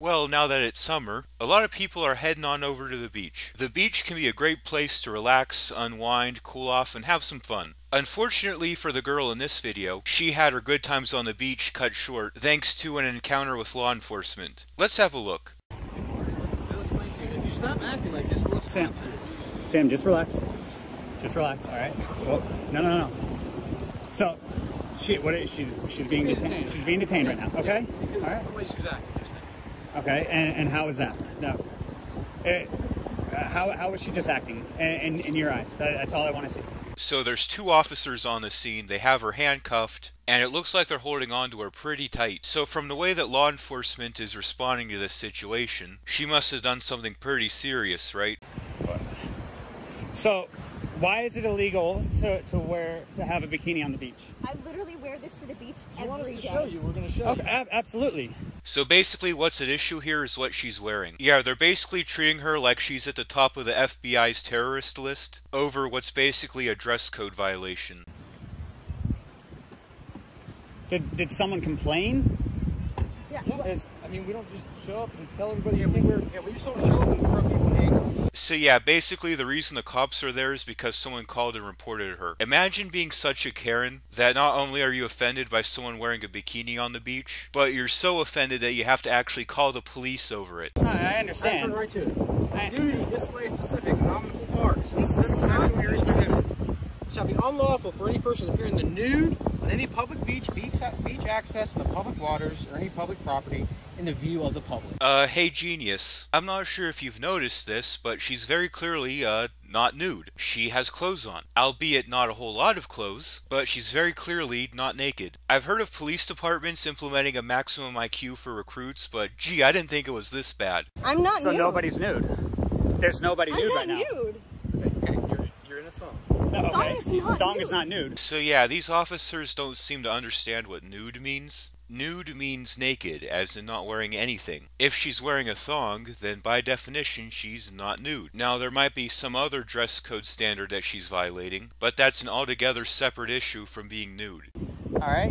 Well, now that it's summer, a lot of people are heading on over to the beach. The beach can be a great place to relax, unwind, cool off, and have some fun. Unfortunately for the girl in this video, she had her good times on the beach cut short thanks to an encounter with law enforcement. Let's have a look. If you stop acting like this, we'll Sam, just relax. Just relax, all right? Well, no. So, she's being detained. She's being detained right now. Okay. All right. The way she's acting. Okay. And how is that? No. How was she just acting in your eyes? That's all I want to see. So there's two officers on the scene. They have her handcuffed, and it looks like they're holding on to her pretty tight. So from the way that law enforcement is responding to this situation, she must have done something pretty serious, right? So, why is it illegal to have a bikini on the beach? I literally wear this to the beach every day. You want us to show you? We're going to show you. Absolutely. So basically what's at issue here is what she's wearing. Yeah, they're basically treating her like she's at the top of the FBI's terrorist list over what's basically a dress code violation. Did someone complain? Yeah. I mean, we don't just show up and tell everybody we just don't show up and throw people in handcuffs. So yeah, basically the reason the cops are there is because someone called and reported her. Imagine being such a Karen that not only are you offended by someone wearing a bikini on the beach, but you're so offended that you have to actually call the police over it. I understand. Turn right to it. Nudity display specific nominable parks and specific sexual areas prohibited. Shall be unlawful for any person to appear in the nude on any public beach access to the public waters or any public property in the view of the public. Hey genius, I'm not sure if you've noticed this, but she's very clearly, not nude. She has clothes on. Albeit not a whole lot of clothes, but she's very clearly not naked. I've heard of police departments implementing a maximum IQ for recruits, but gee, I didn't think it was this bad. I'm not So nude. nobody's nude. There's nobody nude right now. I'm not nude. Okay, you're in a thong. Okay. Thong is nude. not nude. So yeah, these officers don't seem to understand what nude means. Nude means naked, as in not wearing anything. If she's wearing a thong, then by definition she's not nude. Now there might be some other dress code standard that she's violating, but that's an altogether separate issue from being nude. Alright?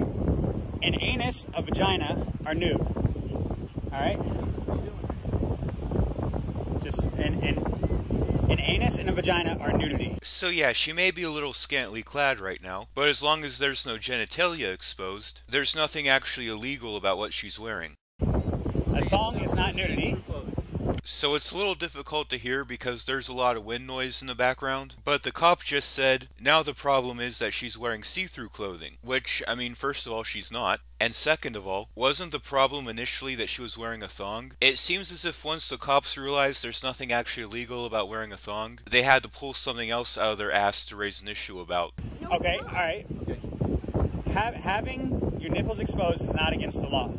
An anus, a vagina are nude. Alright? Just an anus and a vagina are nudity. So yeah, she may be a little scantily clad right now, but as long as there's no genitalia exposed, there's nothing actually illegal about what she's wearing. A thong is not nudity. So it's a little difficult to hear because there's a lot of wind noise in the background, but the cop just said, now the problem is that she's wearing see-through clothing, which, I mean, first of all, she's not, and second of all, wasn't the problem initially that she was wearing a thong? It seems as if once the cops realized there's nothing actually illegal about wearing a thong, they had to pull something else out of their ass to raise an issue about. No, Okay, alright. Having your nipples exposed is not against the law.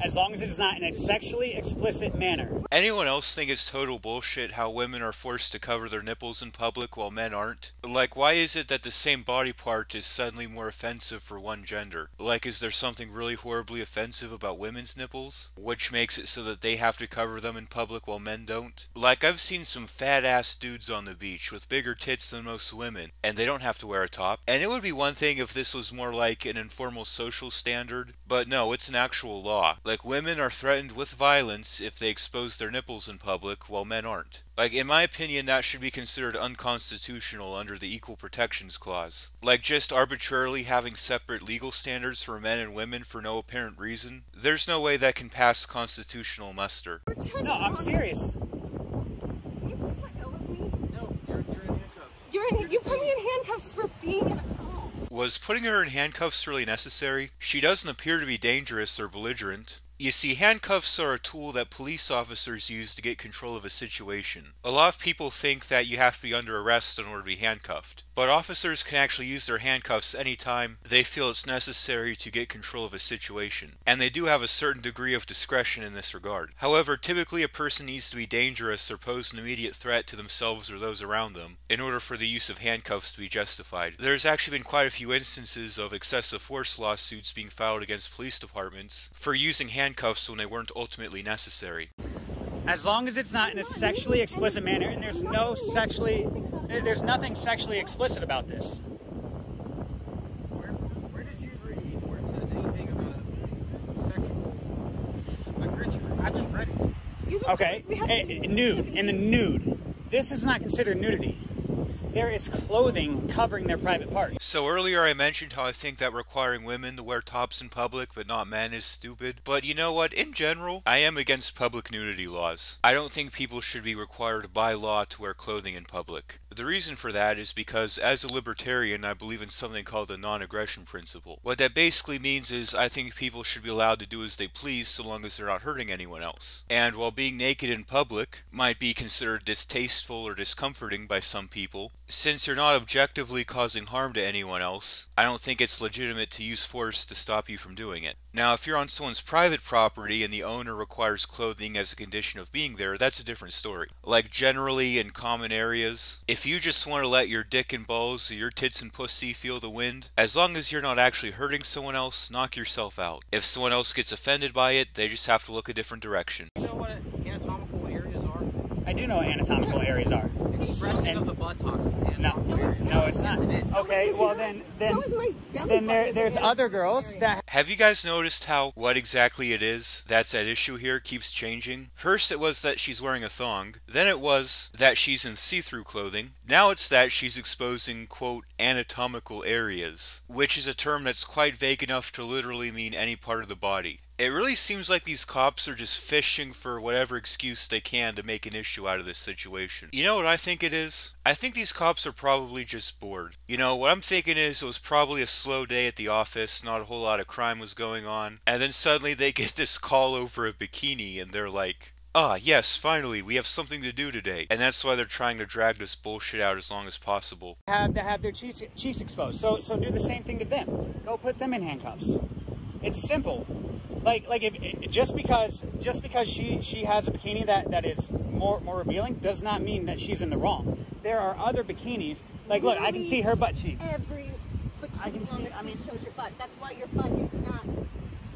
As long as it is not in a sexually explicit manner. Anyone else think it's total bullshit how women are forced to cover their nipples in public while men aren't? Like, why is it that the same body part is suddenly more offensive for one gender? Like, is there something really horribly offensive about women's nipples? Which makes it so that they have to cover them in public while men don't? Like, I've seen some fat-ass dudes on the beach with bigger tits than most women, and they don't have to wear a top. And it would be one thing if this was more like an informal social standard, but no, it's an actual law. Like, women are threatened with violence if they expose their nipples in public, while men aren't. Like, in my opinion, that should be considered unconstitutional under the Equal Protections Clause. Like, just arbitrarily having separate legal standards for men and women for no apparent reason. There's no way that can pass constitutional muster. No, I'm serious. Can you please let go of me? No, you're in handcuffs. You put me in handcuffs for being in a thong. Was putting her in handcuffs really necessary? She doesn't appear to be dangerous or belligerent. You see, handcuffs are a tool that police officers use to get control of a situation. A lot of people think that you have to be under arrest in order to be handcuffed, but officers can actually use their handcuffs anytime they feel it's necessary to get control of a situation, and they do have a certain degree of discretion in this regard. However, typically a person needs to be dangerous or pose an immediate threat to themselves or those around them in order for the use of handcuffs to be justified. There's actually been quite a few instances of excessive force lawsuits being filed against police departments for using handcuffs when they weren't ultimately necessary. As long as it's not in a sexually explicit manner, and there's nothing sexually explicit about this. Where did you read where it says anything about a sexual agreement? I just read it. You just Okay, we have to be nude, in the nude. This is not considered nudity. There is clothing covering their private parts. So earlier I mentioned how I think that requiring women to wear tops in public but not men is stupid. But you know what? In general, I am against public nudity laws. I don't think people should be required by law to wear clothing in public. The reason for that is because as a libertarian, I believe in something called the non-aggression principle. What that basically means is I think people should be allowed to do as they please so long as they're not hurting anyone else. And while being naked in public might be considered distasteful or discomforting by some people, since you're not objectively causing harm to anyone else, I don't think it's legitimate to use force to stop you from doing it. Now, if you're on someone's private property and the owner requires clothing as a condition of being there, that's a different story. Like generally in common areas, if you just want to let your dick and balls or your tits and pussy feel the wind, as long as you're not actually hurting someone else, knock yourself out. If someone else gets offended by it, they just have to look a different direction. You know what anatomical areas are? I do know what anatomical areas are. Expression of the buttocks. No, it's not. Okay, well then So is my belly then button. there's other girls that Have you guys noticed how what exactly it is that's at issue here keeps changing? First it was that she's wearing a thong, then it was that she's in see-through clothing, now it's that she's exposing, quote, anatomical areas, which is a term that's quite vague enough to literally mean any part of the body. It really seems like these cops are just fishing for whatever excuse they can to make an issue out of this situation. You know what I think it is? I think these cops are probably just bored. You know, what I'm thinking is it was probably a slow day at the office, not a whole lot of crime was going on, and then suddenly they get this call over a bikini and they're like, ah, yes, finally, we have something to do today. And that's why they're trying to drag this bullshit out as long as possible. have to have their cheeks exposed. So do the same thing to them. Go put them in handcuffs. It's simple. Like if just because she has a bikini that is more revealing does not mean that she's in the wrong. There are other bikinis. Like look, I can see her butt cheeks. Every I can bikini on see- this I mean- beach shows your butt. That's why your butt is not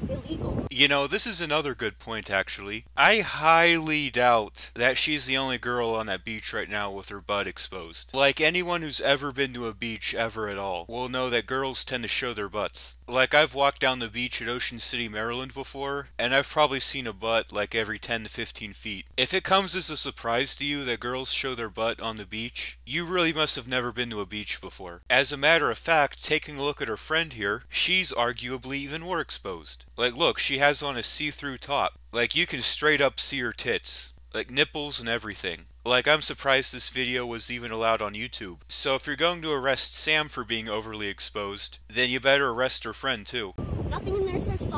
illegal. You know, this is another good point, actually. I highly doubt that she's the only girl on that beach right now with her butt exposed. Like, anyone who's ever been to a beach ever at all will know that girls tend to show their butts. Like, I've walked down the beach at Ocean City, Maryland before, and I've probably seen a butt like every 10 to 15 feet. If it comes as a surprise to you that girls show their butt on the beach, you really must have never been to a beach before. As a matter of fact, taking a look at her friend here, she's arguably even more exposed. Like, look, she has on a see-through top. Like, you can straight up see her tits. Like, nipples and everything. Like, I'm surprised this video was even allowed on YouTube. So if you're going to arrest Sam for being overly exposed, then you better arrest her friend too. Nothing in there says any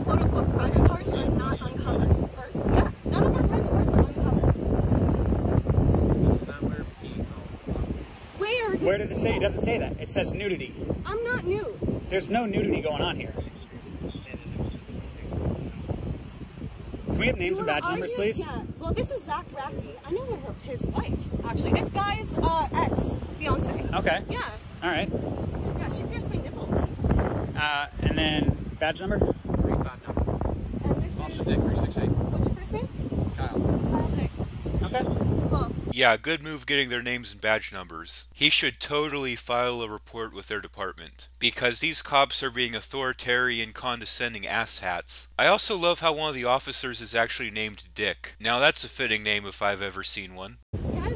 quote-unquote private parts are not uncovered. Or, yeah, none of our private parts are uncovered. Where does it say? It doesn't say that. It says nudity. I'm not nude. There's no nudity going on here. Can we have names and badge numbers, please? Yeah. Well, this is Zach Raffi. I know his wife, actually. It's Guy's ex-fiance. Okay. Yeah. All right. Yeah, she pierced my nipples. And then badge number? 359. And this Officer is... Dick 368. What's your first name? Kyle. Dick. Okay. Cool. Yeah, good move getting their names and badge numbers. He should totally file a report with their department. Because these cops are being authoritarian, condescending asshats. I also love how one of the officers is actually named Dick. Now that's a fitting name if I've ever seen one. Can you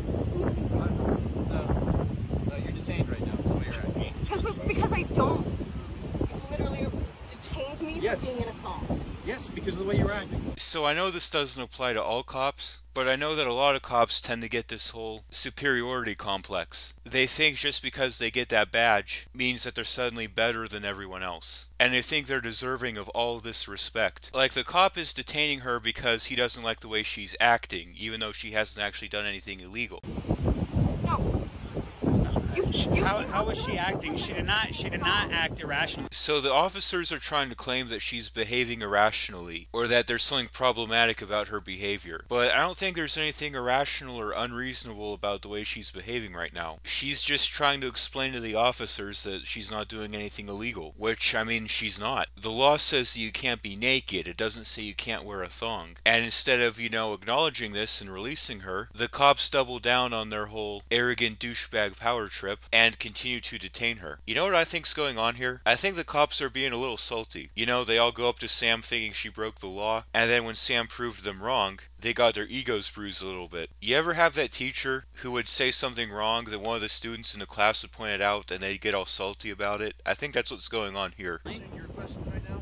please do No, you're detained right now. That's where you're at. Because I don't. It literally detained me Yes. for being in a thong. Yes, because of the way you're acting. So I know this doesn't apply to all cops, but I know that a lot of cops tend to get this whole superiority complex. They think just because they get that badge means that they're suddenly better than everyone else. And they think they're deserving of all this respect. Like the cop is detaining her because he doesn't like the way she's acting, even though she hasn't actually done anything illegal. No. How was she acting? She did not act irrationally. So the officers are trying to claim that she's behaving irrationally, or that there's something problematic about her behavior. But I don't think there's anything irrational or unreasonable about the way she's behaving right now. She's just trying to explain to the officers that she's not doing anything illegal, which, I mean, she's not. The law says you can't be naked, it doesn't say you can't wear a thong. And instead of, acknowledging this and releasing her, the cops double down on their whole arrogant douchebag power trip and continue to detain her. You know what I think's going on here? I think the cops are being a little salty. You know, they all go up to Sam thinking she broke the law, and then when Sam proved them wrong, they got their egos bruised a little bit. You ever have that teacher who would say something wrong that one of the students in the class would point it out and they'd get all salty about it? I think that's what's going on here.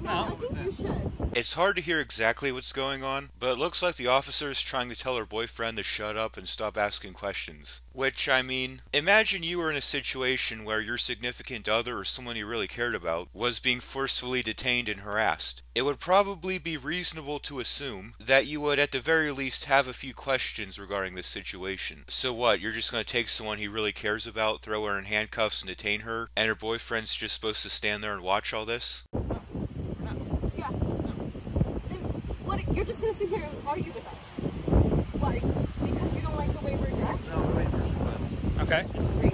No, I think you should. It's hard to hear exactly what's going on, but it looks like the officer is trying to tell her boyfriend to shut up and stop asking questions. Which, I mean, imagine you were in a situation where your significant other or someone you really cared about was being forcefully detained and harassed. It would probably be reasonable to assume that you would at the very least have a few questions regarding this situation. So what, you're just going to take someone he really cares about, throw her in handcuffs and detain her, and her boyfriend's just supposed to stand there and watch all this? Yeah. Then what? You're just gonna sit here and argue with us? Why? Because you don't like the way we're dressed? No, we're waiting for some Okay. Great.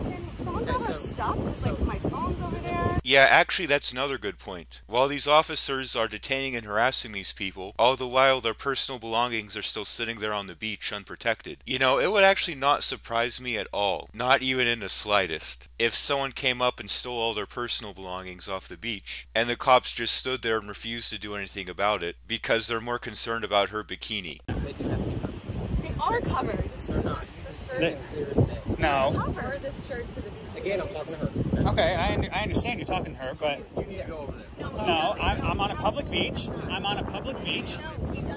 Can someone tell her stop? Because like my phone's over there. Yeah, actually that's another good point. While these officers are detaining and harassing these people, all the while their personal belongings are still sitting there on the beach unprotected. You know, it would actually not surprise me at all, not even in the slightest, if someone came up and stole all their personal belongings off the beach, and the cops just stood there and refused to do anything about it, because they're more concerned about her bikini. They are covered. This is just the shirt. No. Cover this shirt to the beach. Again, I'm talking to her. Okay, I understand you're talking to her, but You need to go over there. no, I'm on a public beach. I'm on a public beach. No, he does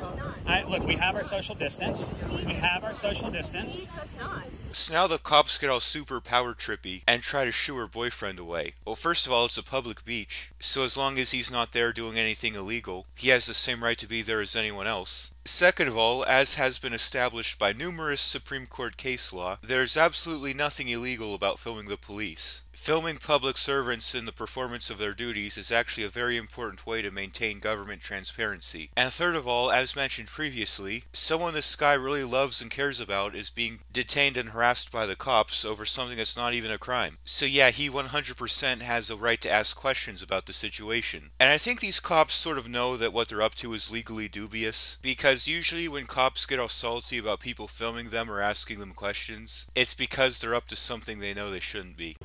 not. Look, we have our social distance. We have our social distance. He does not. So now the cops get all super power trippy and try to shoo her boyfriend away. Well, first of all, it's a public beach, so as long as he's not there doing anything illegal, he has the same right to be there as anyone else. Second of all, as has been established by numerous Supreme Court case law, there's absolutely nothing illegal about filming the police. Filming public servants in the performance of their duties is actually a very important way to maintain government transparency. And third of all, as mentioned previously, someone this guy really loves and cares about is being detained and harassed by the cops over something that's not even a crime. So yeah, he 100% has a right to ask questions about the situation. And I think these cops sort of know that what they're up to is legally dubious, because usually when cops get all salty about people filming them or asking them questions, it's because they're up to something they know they shouldn't be.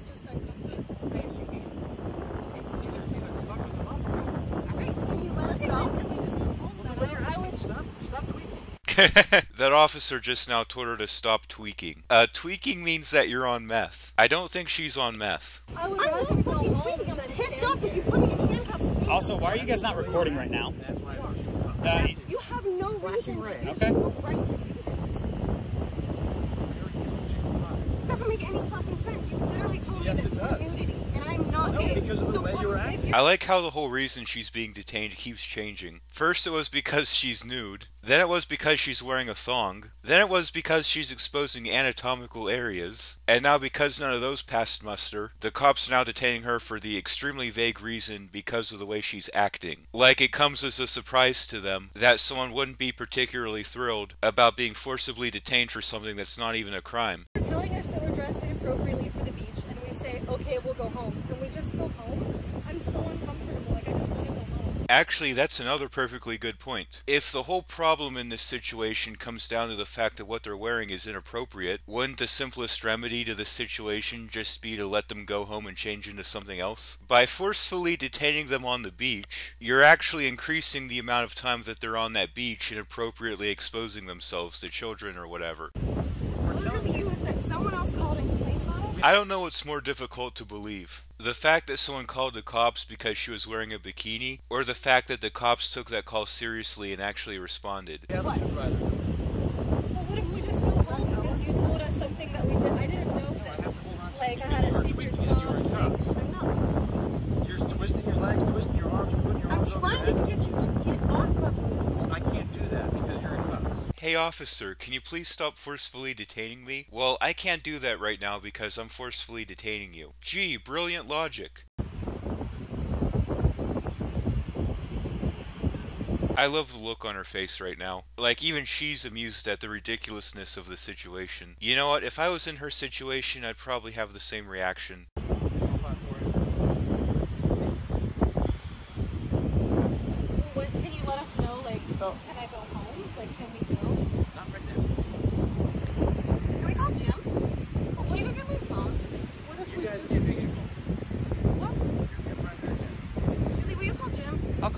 Can you let us go? Can we just go home? I would Stop tweeting. That officer just now told her to stop tweaking. Tweaking means that you're on meth. I don't think she's on meth. I would rather go home than pissed off because you put me in handcuffs. Also, why are you guys not recording right now? That's why I'm You have no reason to do red. Okay. no right to do this. It doesn't make any fucking sense. You literally told me Yes, that it it's does. nudity, and I'm not No, gay. because of the way you were acting. I like how the whole reason she's being detained keeps changing. First it was because she's nude, then it was because she's wearing a thong, then it was because she's exposing anatomical areas, and now because none of those passed muster, the cops are now detaining her for the extremely vague reason because of the way she's acting. Like it comes as a surprise to them that someone wouldn't be particularly thrilled about being forcibly detained for something that's not even a crime. You're telling us that we're dressed inappropriately for the beach, and we say, okay, we'll go home. Can we just go home? I'm so uncomfortable. Like, I just want to go home. Actually, that's another perfectly good point. If the whole problem in this situation comes down to the fact that what they're wearing is inappropriate, wouldn't the simplest remedy to the situation just be to let them go home and change into something else? By forcefully detaining them on the beach, you're actually increasing the amount of time that they're on that beach and appropriately exposing themselves to children or whatever. Literally, you said someone else called and complained about us? I don't know what's more difficult to believe. The fact that someone called the cops because she was wearing a bikini, or the fact that the cops took that call seriously and actually responded. Yeah, the supervisor. Well, what if we just go home because you told us something that we did? I didn't know that. Like, I had a secret job. I'm not. You're twisting your legs, twisting your arms, putting your I'm arms over your trying to head. get you to get off of me. I can't do that because you're in cuffs. Hey officer, can you please stop forcefully detaining me? Well, I can't do that right now because I'm forcefully detaining you. Gee, brilliant logic. I love the look on her face right now. Like, even she's amused at the ridiculousness of the situation. You know what, if I was in her situation, I'd probably have the same reaction. What, can you let us know, like, can I go home? Like, can we go? Not right now. Can we call G?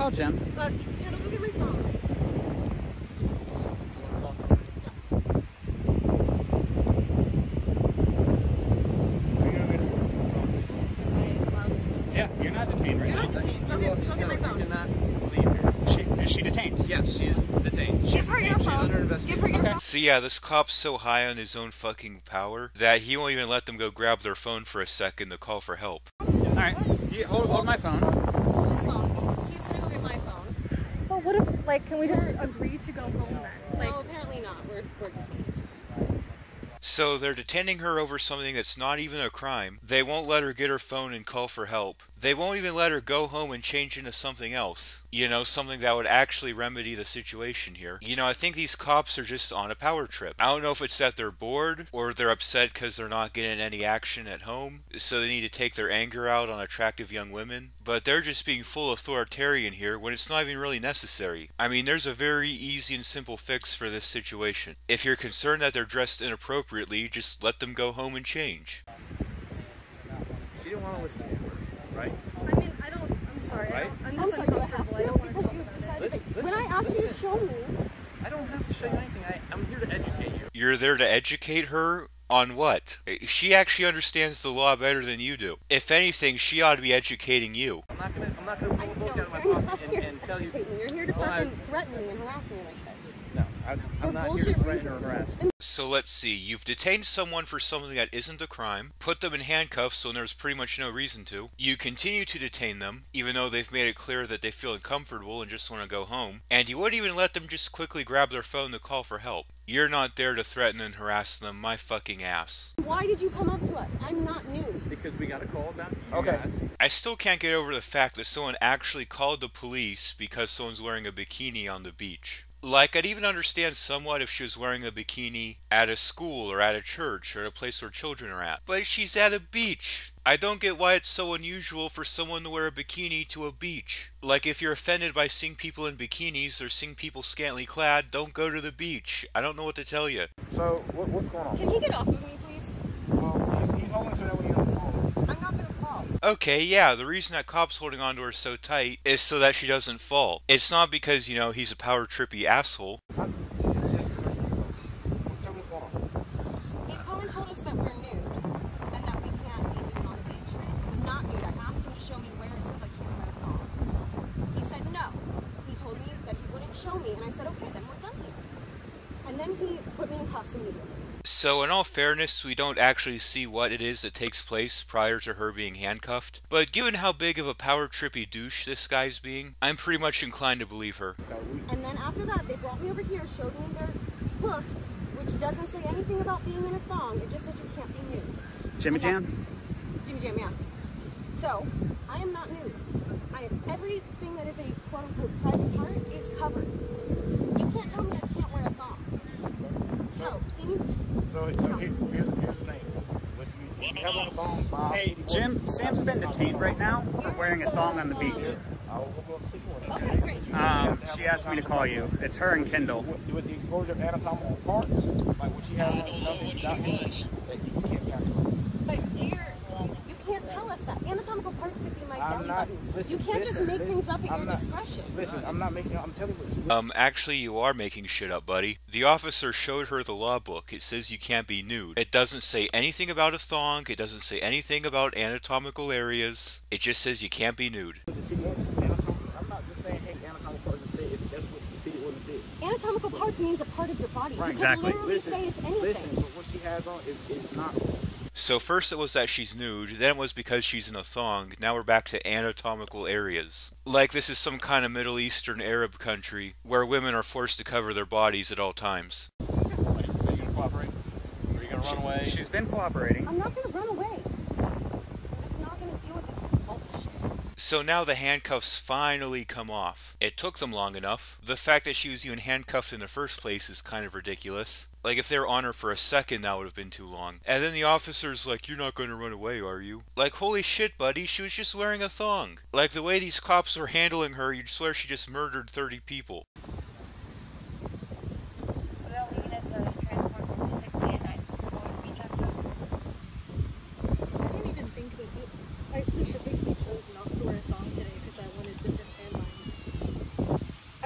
call, Jim. Hannah, go get my phone. Yeah, you're not detained right You're not now. detained. Go get my phone. You cannot leave here. Is she detained? Yes, she is detained. Give her your She's under phone. investigation. Give her your phone. So yeah, this cop's so high on his own fucking power that he won't even let them go grab their phone for a second to call for help. Alright, hold my phone. Hold his phone. He's gonna go get my phone. But what if, like, can we just agree to go home then? Like, no, apparently not. We're just. So they're detaining her over something that's not even a crime. They won't let her get her phone and call for help. They won't even let her go home and change into something else. You know, something that would actually remedy the situation here. You know, I think these cops are just on a power trip. I don't know if it's that they're bored or they're upset because they're not getting any action at home, so they need to take their anger out on attractive young women. But they're just being full authoritarian here when it's not even really necessary. I mean, there's a very easy and simple fix for this situation. If you're concerned that they're dressed inappropriately, just let them go home and change. She didn't want to listen to you first, right? I mean, I'm sorry. Right? I'm just uncomfortable. I don't want to talk about it. When I asked you to show me. I don't have to show you anything. I'm here to educate you. You're there to educate her? On what? She actually understands the law better than you do. If anything, she ought to be educating you. I'm not gonna pull a book out of my pocket and tell you. You're here to fucking threaten me and harass me like this. No, I'm not here to threaten or harass. So let's see, you've detained someone for something that isn't a crime, put them in handcuffs when there's pretty much no reason to, you continue to detain them, even though they've made it clear that they feel uncomfortable and just want to go home, and you wouldn't even let them just quickly grab their phone to call for help. You're not there to threaten and harass them, my fucking ass. Why did you come up to us? I'm not new. Because we got a call about you Okay. guys. I still can't get over the fact that someone actually called the police because someone's wearing a bikini on the beach. Like, I'd even understand somewhat if she was wearing a bikini at a school or at a church or at a place where children are at. But she's at a beach. I don't get why it's so unusual for someone to wear a bikini to a beach. Like, if you're offended by seeing people in bikinis or seeing people scantily clad, don't go to the beach. I don't know what to tell you. So, what's going on? Can he get off of me, please? He's holding so that way you don't fall. I'm not gonna fall. Okay, yeah, the reason that cop's holding on to her so tight is so that she doesn't fall. It's not because, you know, he's a power trippy asshole. So, what's going on? Colin told us that we're nude and that we can't be nude on the beach. I'm not nude. I asked him to show me where it says I can't wear a thong. He said no. He told me that he wouldn't show me, and I said, okay, then we're done here. And then he put me in cuffs immediately. So in all fairness, we don't actually see what it is that takes place prior to her being handcuffed. But given how big of a power trippy douche this guy's being, I'm pretty much inclined to believe her. And then after that, they brought me over here, showed me their book, which doesn't say anything about being in a thong. It just says you can't be nude. Jimmy Jam? Jimmy Jam, yeah. So, I am not nude. Everything that is a quote-unquote private part is covered. You can't tell me I can't wear a thong. So, things... So here's the thing. If you have on the phone, Bob, Hey, Jim, Sam's been detained right now for wearing a thong on the beach. I'll go up to see you. Okay, great. She asked me to call you. It's her and Kendall. With the exposure of anatomical parts, like what she has on enough that she's not doing, that you can't calculate. But you can't tell us that. Anatomical parts could be my I'm belly not- button. listen, You can't just make listen, things up at I'm your not- discretion. Listen, I'm not making. I'm telling you this. Actually you are making shit up, buddy. The officer showed her the law book. It says you can't be nude. It doesn't say anything about a thong. It doesn't say anything about anatomical areas. It just says you can't be nude. The city ordinance is anatomical. I'm not just saying, hey, anatomical parts. That's what the city ordinance is. Anatomical parts means a part of your body. Right, You exactly. can literally say it's anything. Listen, but what she has on is not. So first it was that she's nude, then it was because she's in a thong, now we're back to anatomical areas. Like this is some kind of Middle Eastern Arab country where women are forced to cover their bodies at all times. Are you gonna cooperate? Are you gonna run away? She's been cooperating. I'm not going to run away. I'm just not going to deal with this bullshit. So now the handcuffs finally come off. It took them long enough. The fact that she was even handcuffed in the first place is kind of ridiculous. Like, if they were on her for a second, that would have been too long. And then the officer's like, you're not going to run away, are you? Like, holy shit, buddy, she was just wearing a thong. Like, the way these cops were handling her, you'd swear she just murdered 30 people. I don't even think this. I specifically chose not to wear a thong today because I wanted different tan lines.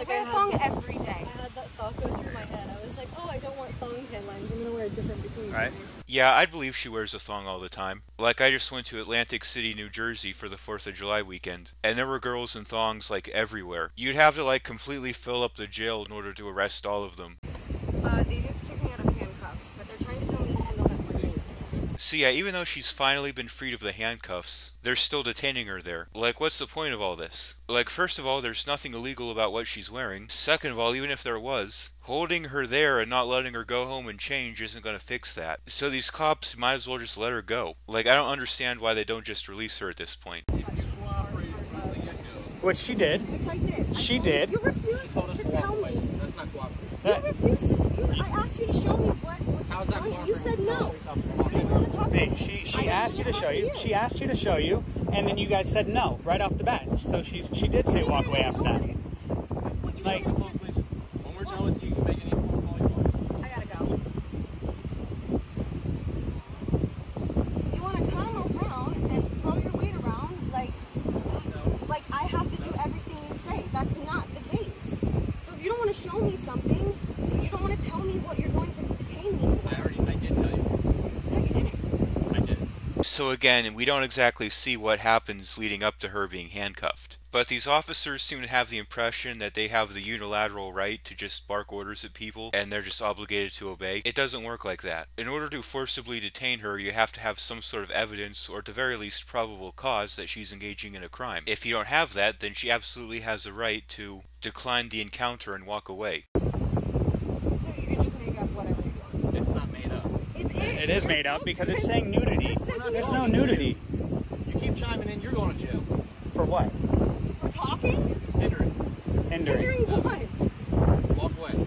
I wear a thong every day. I had that thought go through my head. I was like, oh, I don't want thong headlines. I'm gonna wear a different bikini. Right. Yeah, I'd believe she wears a thong all the time. Like, I just went to Atlantic City, New Jersey for the 4th of July weekend, and there were girls in thongs, like, everywhere. You'd have to, like, completely fill up the jail in order to arrest all of them. They just took me out of handcuffs, but they're trying to tell me and they'll have more days. So yeah, even though she's finally been freed of the handcuffs, they're still detaining her there. Like, what's the point of all this? Like, first of all, there's nothing illegal about what she's wearing. Second of all, even if there was, holding her there and not letting her go home and change isn't going to fix that. So these cops might as well just let her go. Like, I don't understand why they don't just release her at this point. Which she did. Which I did. She did. You refused to tell me. That's not cooperative. You refused to. I asked you to show me what was How's that going on. You said no. cooperative? You didn't want to talk to Hey, me. she asked you to show you. She asked you to show you, and then you guys said no right off the bat. So she did say walk away after that. Like, When we're done with you, you can make any phone call you want. I gotta go. You want to come around and throw your weight around like I have to do everything you say. That's not the case. So if you don't want to show me something, you don't want to tell me what you're going to detain me for. I did tell you. No, you didn't. I did. So again, we don't exactly see what happens leading up to her being handcuffed. But these officers seem to have the impression that they have the unilateral right to just bark orders at people and they're just obligated to obey. It doesn't work like that. In order to forcibly detain her, you have to have some sort of evidence or at the very least probable cause that she's engaging in a crime. If you don't have that, then she absolutely has the right to decline the encounter and walk away. So you can just make up whatever you want. It's not made up. it is made up because it's saying nudity. There's no nudity. You keep chiming in, you're going to jail. For what? For talking? Hindering. Hindering. what? Walk away.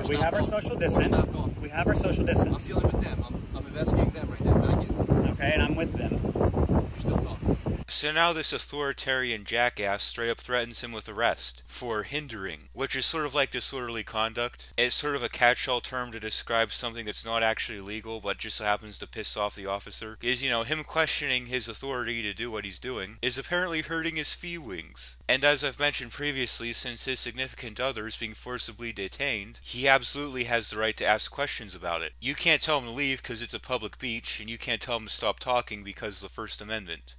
We have our social distance. We have our social I'm distance. dealing with them. I'm investigating them right now, not you. Okay, and I'm with them. You're still talking. So now this authoritarian jackass straight up threatens him with arrest for hindering, which is sort of like disorderly conduct. It's sort of a catch-all term to describe something that's not actually legal but just happens to piss off the officer. Is, you know, him questioning his authority to do what he's doing is apparently hurting his feelings. And as I've mentioned previously, since his significant other is being forcibly detained, he absolutely has the right to ask questions about it. You can't tell him to leave because it's a public beach, and you can't tell him to stop talking because of the First Amendment.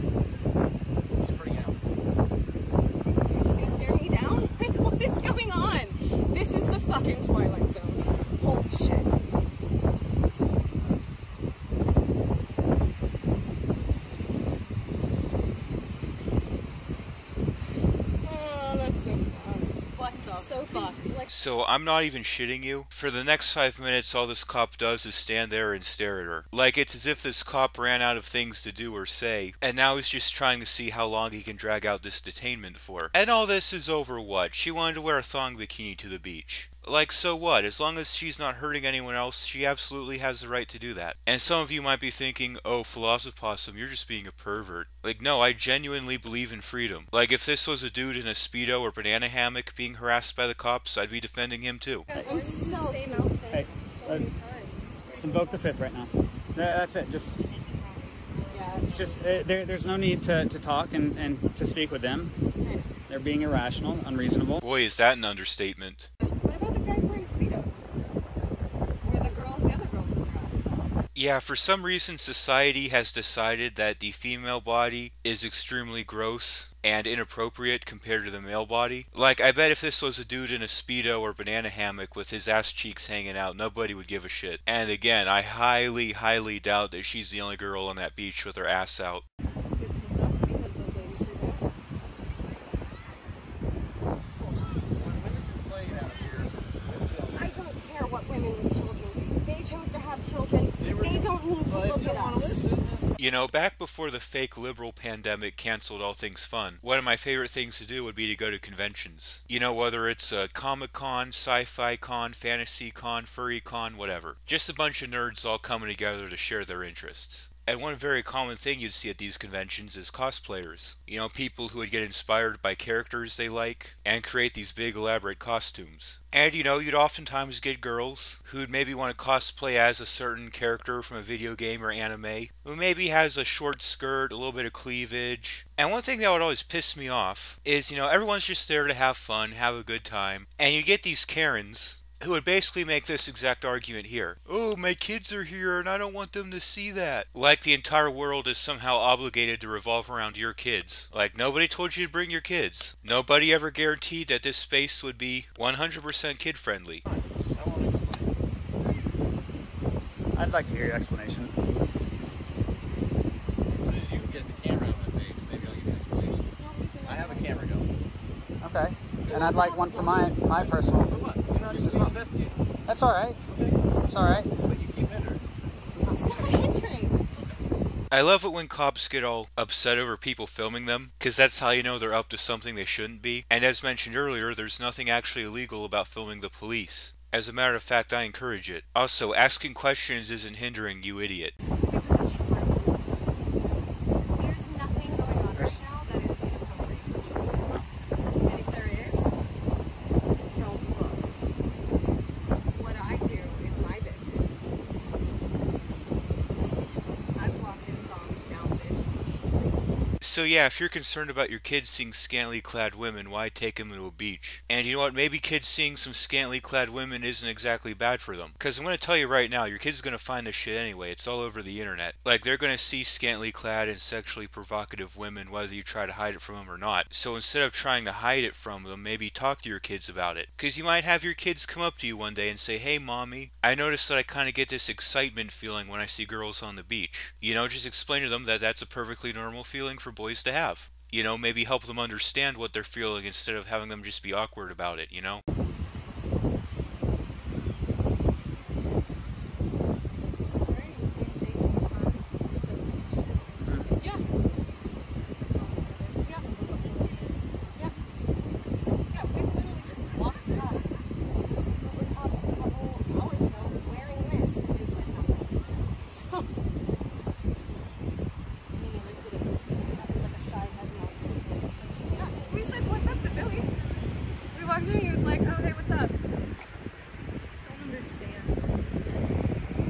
He's pretty out. She's gonna stare me down? Like, what is going on? This is the fucking Twilight Zone. Holy shit. Oh, that's so fun. What the so fuck? Like, So I'm not even shitting you. For the next 5 minutes, all this cop does is stand there and stare at her. Like, it's as if this cop ran out of things to do or say, and now he's just trying to see how long he can drag out this detainment for. And all this is over what? She wanted to wear a thong bikini to the beach. Like, so what? As long as she's not hurting anyone else, she absolutely has the right to do that. And some of you might be thinking, oh, Philosophossum, you're just being a pervert. Like, no, I genuinely believe in freedom. Like, if this was a dude in a Speedo or banana hammock being harassed by the cops, I'd be defending him too. I'm so Same cute. outfit Hey, so many times. Just invoke the fifth right now. That's it. There's no need to talk and to speak with them. They're being irrational, unreasonable. Boy, is that an understatement. What about the guys wearing Speedos? Where the other girls were dressed? Yeah, for some reason society has decided that the female body is extremely gross and inappropriate compared to the male body. Like, I bet if this was a dude in a Speedo or banana hammock with his ass cheeks hanging out, nobody would give a shit. And again, I highly, highly doubt that she's the only girl on that beach with her ass out. It's just us because those ladies were there. I don't care what women with children do. They chose to have children. They don't need to look at us. You know, back before the fake liberal pandemic canceled all things fun, one of my favorite things to do would be to go to conventions. You know, whether it's a Comic-Con, Sci-Fi Con, Fantasy Con, Furry Con, whatever. Just a bunch of nerds all coming together to share their interests. And one very common thing you'd see at these conventions is cosplayers. You know, people who would get inspired by characters they like and create these big elaborate costumes. And you know, you'd oftentimes get girls who'd maybe want to cosplay as a certain character from a video game or anime, who maybe has a short skirt, a little bit of cleavage. And one thing that would always piss me off is, you know, everyone's just there to have fun, have a good time, and you get these Karens who would basically make this exact argument here. Oh, my kids are here and I don't want them to see that. Like the entire world is somehow obligated to revolve around your kids. Like nobody told you to bring your kids. Nobody ever guaranteed that this space would be 100% kid friendly. I'd like to hear your explanation. As soon as you get the camera on my face, maybe I'll give you an explanation. I have a camera going. Okay. And I'd like one for my personal. For what? You're not even investigating. That's all right. Okay. It's all right. But you keep entering. I love it when cops get all upset over people filming them, because that's how you know they're up to something they shouldn't be. And as mentioned earlier, there's nothing actually illegal about filming the police. As a matter of fact, I encourage it. Also, asking questions isn't hindering, you idiot. There's nothing going on right now that is inappropriate for children. And if there is, don't look. What I do is my business. I've walked in thongs down this. So yeah, if you're concerned about your kids seeing scantily clad women, why take them to a beach? And you know what, maybe kids seeing some scantily clad women isn't exactly bad for them. Because I'm going to tell you right now, your kid's going to find this shit anyway, it's all over the internet. Like, they're going to see scantily clad and sexually provocative women whether you try to hide it from them or not. So instead of trying to hide it from them, maybe talk to your kids about it. Because you might have your kids come up to you one day and say, hey mommy, I noticed that I kind of get this excitement feeling when I see girls on the beach. You know, just explain to them that that's a perfectly normal feeling for boys to have. You know, maybe help them understand what they're feeling instead of having them just be awkward about it, you know?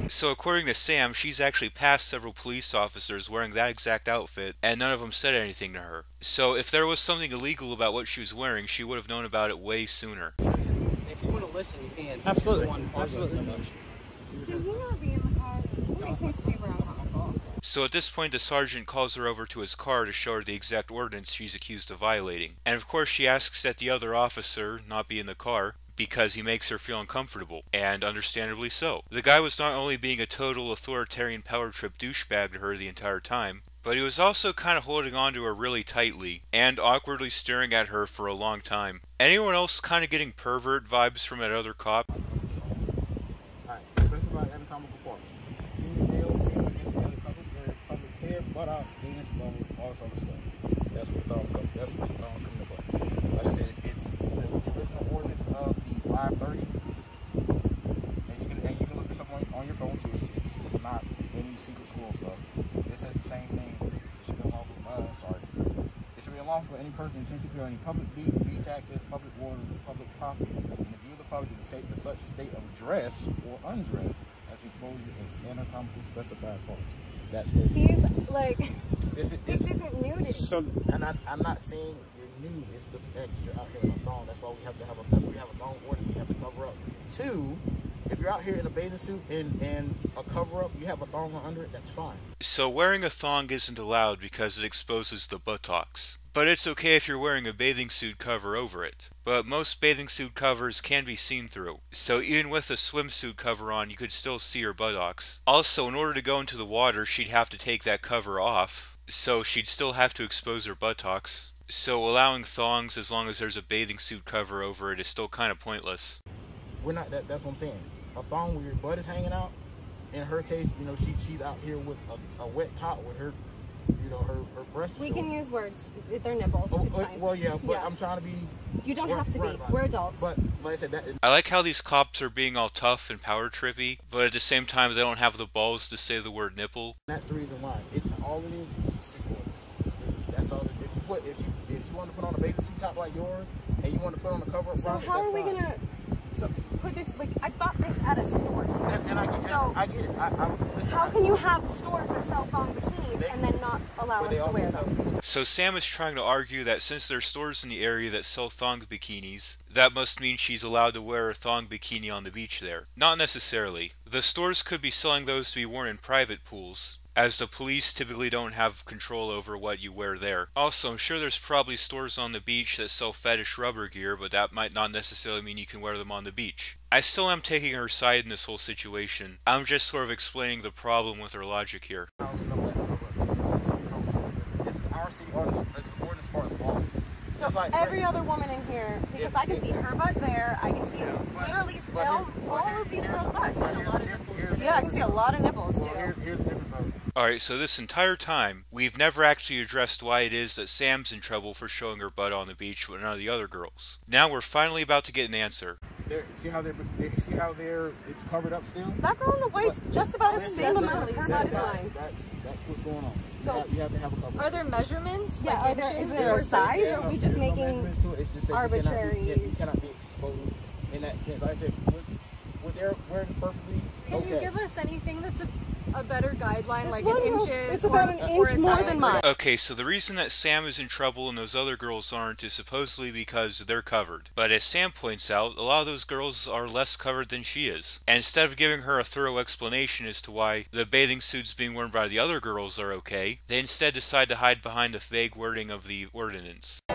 So according to Sam, she's actually passed several police officers wearing that exact outfit, and none of them said anything to her. So if there was something illegal about what she was wearing, she would have known about it way sooner. If you want to listen, you can. Absolutely. Absolutely. Can we not be in the car? It makes me super uncomfortable. So at this point, the sergeant calls her over to his car to show her the exact ordinance she's accused of violating. And of course she asks that the other officer not be in the car, because he makes her feel uncomfortable, and understandably so. The guy was not only being a total authoritarian power trip douchebag to her the entire time, but he was also kind of holding on to her really tightly, and awkwardly staring at her for a long time. Anyone else kind of getting pervert vibes from that other cop? Alright, this is about anatomical parts. Public hair, buttocks, anus, bone, all this other stuff. That's what the thongs come into play. Like I said, it's the original ordinance of the 530. And you can look this up on your phone too. It's not any secret school stuff. It says the same thing. It should be unlawful. It should be unlawful for any person intentionally on any public beach access, public waters, or public property, in the view of the public to such state of dress or undress as exposure as anatomically specified parts. That's what He's like, this isn't nudity. So, and I'm not saying you're nude. It's the fact that you're out here in a thong. That's why we have to have a thong ordinance. We have to cover up. Two, if you're out here in a bathing suit and a cover up, you have a thong under it. That's fine. So wearing a thong isn't allowed because it exposes the buttocks. But it's okay if you're wearing a bathing suit cover over it. But most bathing suit covers can be seen through. So even with a swimsuit cover on, you could still see her buttocks. Also, in order to go into the water, she'd have to take that cover off. So she'd still have to expose her buttocks. So allowing thongs as long as there's a bathing suit cover over it is still kind of pointless. We're not. That's what I'm saying. A thong where your butt is hanging out. In her case, you know, she's out here with a wet top with her, you know, her breasts. We can use words. They're nipples. Oh, It's fine. well, yeah, but Yeah. I'm trying to be. You don't have to right be. about We're it. adults. But like I said, that I like how these cops are being all tough and power trippy, but at the same time they don't have the balls to say the word nipple. that's the reason why. It's all it is simple. That's all. If you want to put on a bathing suit top like yours, and you want to put on a cover up So front, how are we fine. gonna put this? Like, I bought this at a store. And I get it. Listen, How can you have stores that sell thong bikinis and then not allow but us they to also wear sell. them? So Sam is trying to argue that since there's stores in the area that sell thong bikinis, that must mean she's allowed to wear a thong bikini on the beach there. Not necessarily. The stores could be selling those to be worn in private pools, as the police typically don't have control over what you wear there. Also, I'm sure there's probably stores on the beach that sell fetish rubber gear, but that might not necessarily mean you can wear them on the beach. I still am taking her side in this whole situation. I'm just sort of explaining the problem with her logic here. It's our city ordinance as far as laws. That's like Every other woman in here, because I can see her butt there, I can see literally all of these girls' butts. Yeah, I can see a lot of nipples Well, too. here's the difference of Alright, so this entire time, we've never actually addressed why it is that Sam's in trouble for showing her butt on the beach but none of the other girls. Now we're finally about to get an answer. see how it's covered up still. That girl in the white's just about the same amount. Her butt is mine. That's what's going on. So, you have to have a cover. Are there measurements? Yeah, Like is inches there or a size, or are we There's just no making measurements to it. It's just that arbitrary? You cannot be exposed in that sense. Like I said, with their wearing perfectly Can okay. you give us anything that's a better guideline, like in one was- inches? it's about an or inch a more diameter? than mine. Okay, so the reason that Sam is in trouble and those other girls aren't is supposedly because they're covered. But as Sam points out, a lot of those girls are less covered than she is. And instead of giving her a thorough explanation as to why the bathing suits being worn by the other girls are okay, they instead decide to hide behind the vague wording of the ordinance. I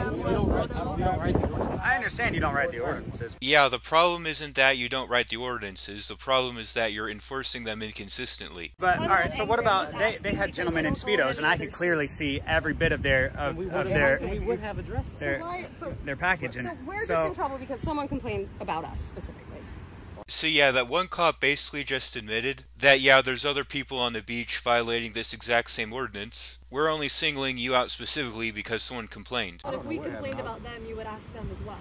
understand you don't write the ordinances. Yeah, the problem isn't that you don't write the ordinances, the problem is that you're enforcing them inconsistently. But all right, so what about they had gentlemen in speedos, and I could clearly see every bit of their We would have addressed it. their package, and So we're just in trouble because someone complained about us specifically. So yeah, that one cop basically just admitted that yeah, there's other people on the beach violating this exact same ordinance. We're only singling you out specifically because someone complained. But if we complained about them, you would ask them as well.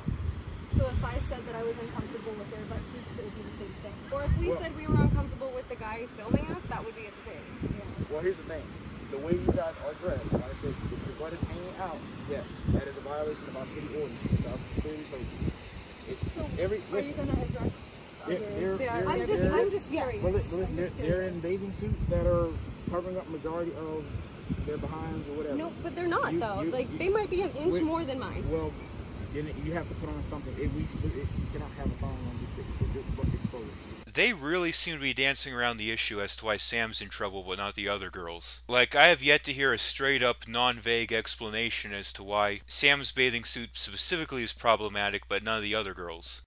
So if I said that I was uncomfortable with their butt cheeks, it would be the same thing. Or if we said we were uncomfortable with the guy filming us, that would be a thing. Well, here's the thing. The way you guys are dressed, like I said, if your butt is hanging out, yes, that is a violation of our city ordinance, which I've clearly told you. Are you going to address I'm just curious. Well, listen, they're in bathing suits that are covering up majority of their behinds or whatever. No, but they're not though. They might be an inch more than mine. Well, then you have to put on something. You cannot have a thong on just to expose. They really seem to be dancing around the issue as to why Sam's in trouble but not the other girls. Like, I have yet to hear a straight up, non-vague explanation as to why Sam's bathing suit specifically is problematic but none of the other girls.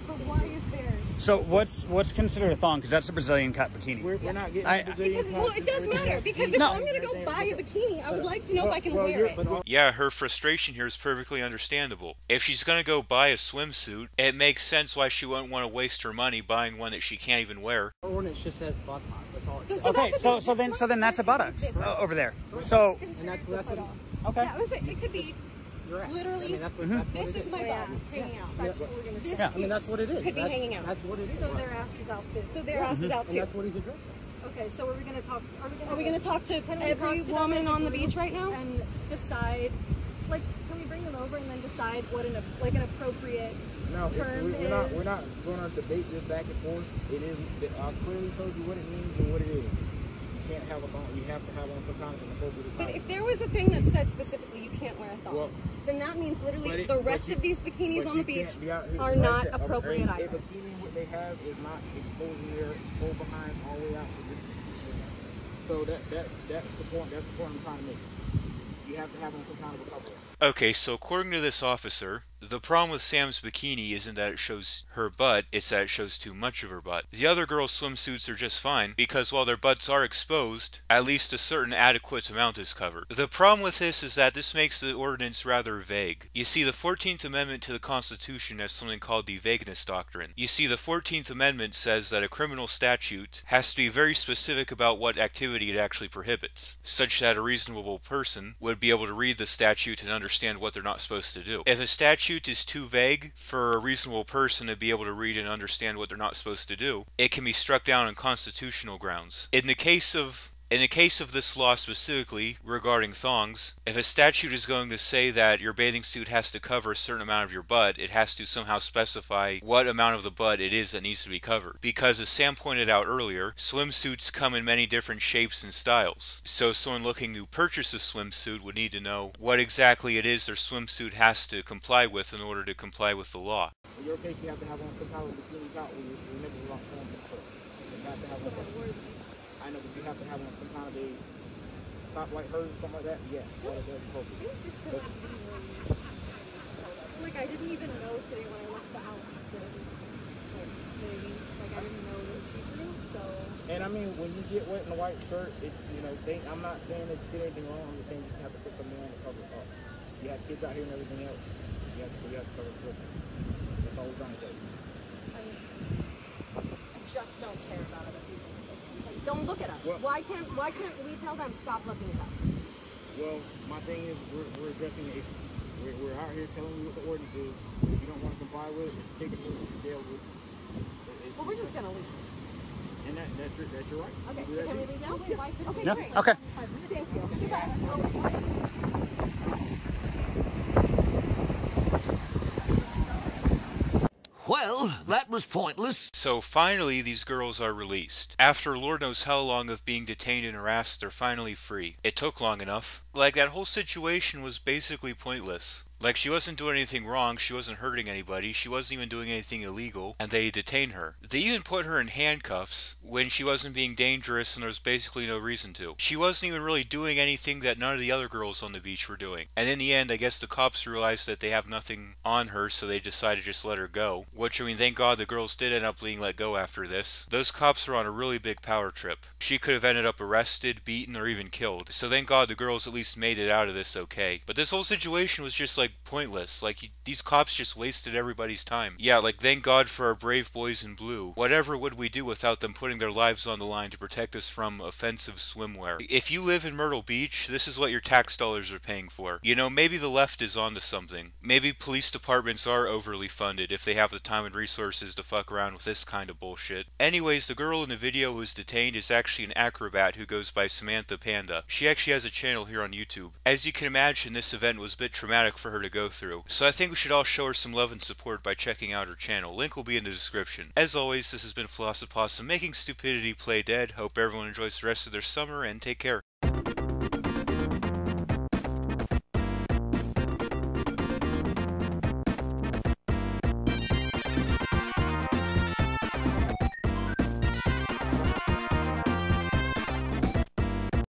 But why is theirs? so what's considered a thong? Because that's a Brazilian cut bikini. We're not getting Brazilian Well, it does matter because if I'm going to go buy a bikini, I would like to know if I can wear it. Yeah, her frustration here is perfectly understandable. If she's gonna go buy a swimsuit, it makes sense why she wouldn't want to waste her money buying one that she can't even wear. Our ordinance just says butt box. That's all it says. Okay, so then that's a buttocks over there. So And that's what okay. Yeah, it could be you're at. literally. I mean, that's what This is my butt hanging out. That's what we're going to say. This I mean, that's what it is. could be That's- hanging out. That's what it is. So their ass is out too. So their ass is out And too. that's what he's addressing. Okay, so are we going to talk? Are we going to talk to Can we every talk to them woman as a on the group beach right now? and decide? Like, can we bring them over and then decide what an appropriate No, term we're not going to debate this back and forth. It is. I clearly told you what it means and what it is. You can't have a thong. You have to have on some kind of an appropriate But attire. if there was a thing that said specifically you can't wear a thong, Well, then that means literally but the rest of these bikinis But on the you beach can't be out here- are like I not said, appropriate a either. bikini, what they have is not exposing their whole behinds all the way out to just so that's the point. That's the point I'm trying to make. You have to have on some kind of a cover. Okay, so according to this officer, The problem with Sam's bikini isn't that it shows her butt, it's that it shows too much of her butt. The other girls' swimsuits are just fine, because while their butts are exposed, at least a certain adequate amount is covered. The problem with this is that this makes the ordinance rather vague. You see, the 14th Amendment to the Constitution has something called the vagueness doctrine. You see, the 14th Amendment says that a criminal statute has to be very specific about what activity it actually prohibits, such that a reasonable person would be able to read the statute and understand what they're not supposed to do. If a statute is too vague for a reasonable person to be able to read and understand what they're not supposed to do, it can be struck down on constitutional grounds. In the case of this law specifically regarding thongs, if a statute is going to say that your bathing suit has to cover a certain amount of your butt, it has to somehow specify what amount of the butt it is that needs to be covered. Because as Sam pointed out earlier, swimsuits come in many different shapes and styles. So someone looking to purchase a swimsuit would need to know what exactly it is their swimsuit has to comply with in order to comply with the law. In your case, you have to have on some kind of bikini top where your nipples are not showing. So you have to have on. I know, but you have to have on some kind of a top like hers or something like that. Yes, that is appropriate. Like, I didn't even know today when I left the house that it was, like, maybe, like, I didn't know it was see-through, so... And I mean, when you get wet in a white shirt, it, you know, I'm not saying that you did anything wrong. I'm just saying you just have to put something on to cover it up. You have kids out here and everything else. You have to cover it up. That's all we're trying to say. I just don't care about other people. Like, don't look at us. Well, why can't we tell them stop looking at us? Well, my thing is we're addressing the issue. We're out here telling you what the ordinance is. If you don't want to comply with it, if you take it to jail with it. Well, we're just gonna leave. And that's your right. Okay, Do so that can we too. leave now? Okay, Yeah, great. okay. Thank you. Well, that was pointless. So finally, these girls are released. After Lord knows how long of being detained and harassed, they're finally free. It took long enough. Like, that whole situation was basically pointless. Like, she wasn't doing anything wrong, she wasn't hurting anybody, she wasn't even doing anything illegal, and they detained her. They even put her in handcuffs when she wasn't being dangerous and there was basically no reason to. She wasn't even really doing anything that none of the other girls on the beach were doing. And in the end, I guess the cops realized that they have nothing on her, so they decided to just let her go. Which, I mean, thank God the girls did end up being let go after this. Those cops were on a really big power trip. She could have ended up arrested, beaten, or even killed. So thank God the girls at least made it out of this okay. But this whole situation was just like pointless. Like, these cops just wasted everybody's time. Yeah, like, thank God for our brave boys in blue. Whatever would we do without them putting their lives on the line to protect us from offensive swimwear? If you live in Myrtle Beach, this is what your tax dollars are paying for. You know, maybe the left is onto something. Maybe police departments are overly funded if they have the time and resources to fuck around with this kind of bullshit. Anyways, the girl in the video who's detained is actually an acrobat who goes by Samantha Panda. She actually has a channel here on YouTube. As you can imagine, this event was a bit traumatic for her to go through, so I think we should all show her some love and support by checking out her channel. Link will be in the description. As always, this has been Philosophossum making stupidity play dead. Hope everyone enjoys the rest of their summer, and take care.